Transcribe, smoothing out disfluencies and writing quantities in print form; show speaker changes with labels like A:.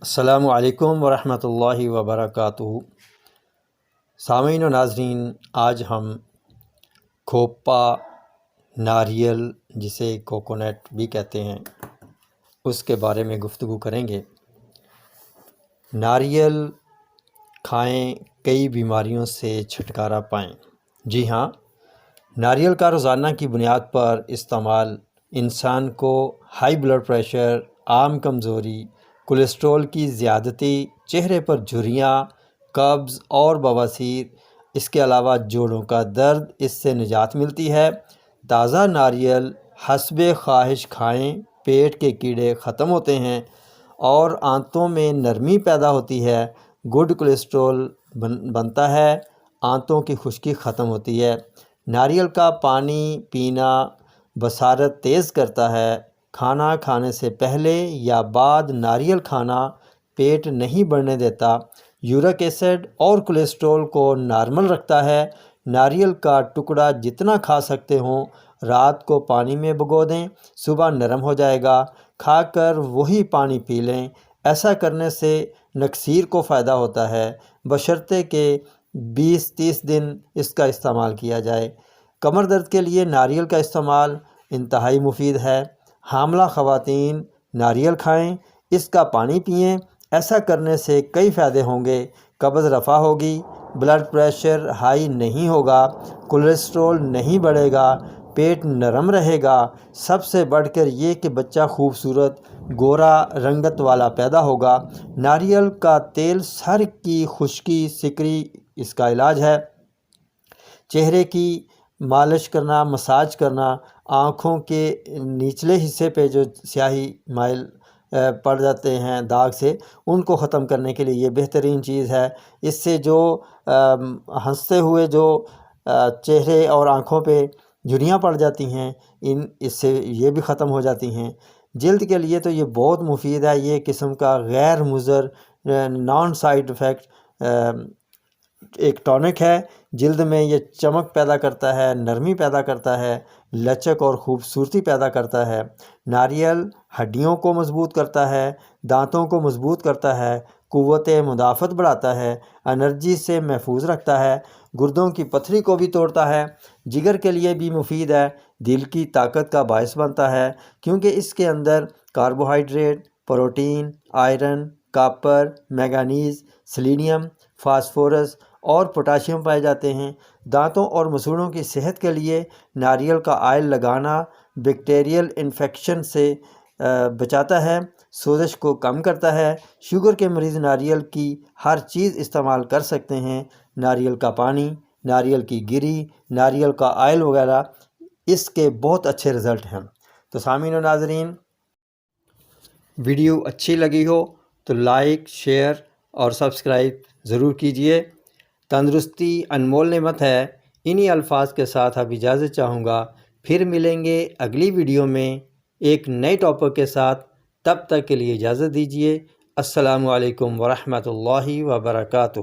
A: السلام علیکم ورحمۃ اللہ وبرکاتہ۔ سامعین و ناظرین، آج ہم کھوپا ناریل، جسے کوکونٹ بھی کہتے ہیں، اس کے بارے میں گفتگو کریں گے۔ ناریل کھائیں، کئی بیماریوں سے چھٹکارا پائیں۔ جی ہاں، ناریل کا روزانہ کی بنیاد پر استعمال انسان کو ہائی بلڈ پریشر، عام کمزوری، کولیسٹرول کی زیادتی، چہرے پر جھریاں، قبض اور بواسیر، اس کے علاوہ جوڑوں کا درد، اس سے نجات ملتی ہے۔ تازہ ناریل حسب خواہش کھائیں، پیٹ کے کیڑے ختم ہوتے ہیں اور آنتوں میں نرمی پیدا ہوتی ہے۔ گڈ کولیسٹرول بنتا ہے، آنتوں کی خشکی ختم ہوتی ہے۔ ناریل کا پانی پینا بصارت تیز کرتا ہے۔ کھانا کھانے سے پہلے یا بعد ناریل کھانا پیٹ نہیں بڑھنے دیتا۔ یورک ایسڈ اور کولیسٹرول کو نارمل رکھتا ہے۔ ناریل کا ٹکڑا جتنا کھا سکتے ہوں رات کو پانی میں بھگو دیں، صبح نرم ہو جائے گا، کھا کر وہی پانی پی لیں۔ ایسا کرنے سے نکسیر کو فائدہ ہوتا ہے، بشرطے کہ 20-30 دن اس کا استعمال کیا جائے۔ کمر درد کے لیے ناریل کا استعمال انتہائی مفید ہے۔ حاملہ خواتین ناریل کھائیں، اس کا پانی پئیں۔ ایسا کرنے سے کئی فائدے ہوں گے۔ قبض رفع ہوگی، بلڈ پریشر ہائی نہیں ہوگا، کولیسٹرول نہیں بڑھے گا، پیٹ نرم رہے گا۔ سب سے بڑھ کر یہ کہ بچہ خوبصورت گورا رنگت والا پیدا ہوگا۔ ناریل کا تیل سر کی خشکی، سکری، اس کا علاج ہے۔ چہرے کی مالش کرنا، مساج کرنا، آنکھوں کے نچلے حصے پہ جو سیاہی مائل پڑ جاتے ہیں داغ سے، ان کو ختم کرنے کے لیے یہ بہترین چیز ہے۔ اس سے جو ہنستے ہوئے جو چہرے اور آنکھوں پہ جھریاں پڑ جاتی ہیں، اس سے یہ بھی ختم ہو جاتی ہیں۔ جلد کے لیے تو یہ بہت مفید ہے۔ یہ قسم کا غیر مضر نان سائیڈ افیکٹ ایک ٹونک ہے۔ جلد میں یہ چمک پیدا کرتا ہے، نرمی پیدا کرتا ہے، لچک اور خوبصورتی پیدا کرتا ہے۔ ناریل ہڈیوں کو مضبوط کرتا ہے، دانتوں کو مضبوط کرتا ہے، قوت مدافعت بڑھاتا ہے، انرجی سے محفوظ رکھتا ہے، گردوں کی پتھری کو بھی توڑتا ہے، جگر کے لیے بھی مفید ہے، دل کی طاقت کا باعث بنتا ہے، کیونکہ اس کے اندر carbohydrate, protein, iron, copper, manganese, selenium, phosphorus اور پوٹاشیم پائے جاتے ہیں۔ دانتوں اور مسوڑوں کی صحت کے لیے ناریل کا آئل لگانا بیکٹیریل انفیکشن سے بچاتا ہے، سوزش کو کم کرتا ہے۔ شوگر کے مریض ناریل کی ہر چیز استعمال کر سکتے ہیں۔ ناریل کا پانی، ناریل کی گری، ناریل کا آئل وغیرہ، اس کے بہت اچھے رزلٹ ہیں۔ تو سامعین و ناظرین، ویڈیو اچھی لگی ہو تو لائک، شیئر اور سبسکرائب ضرور کیجئے۔ تندرستی انمول نعمت ہے۔ انہی الفاظ کے ساتھ اب اجازت چاہوں گا، پھر ملیں گے اگلی ویڈیو میں ایک نئے ٹاپک کے ساتھ۔ تب تک کے لیے اجازت دیجیے۔ السلام علیکم ورحمۃ اللہ وبرکاتہ۔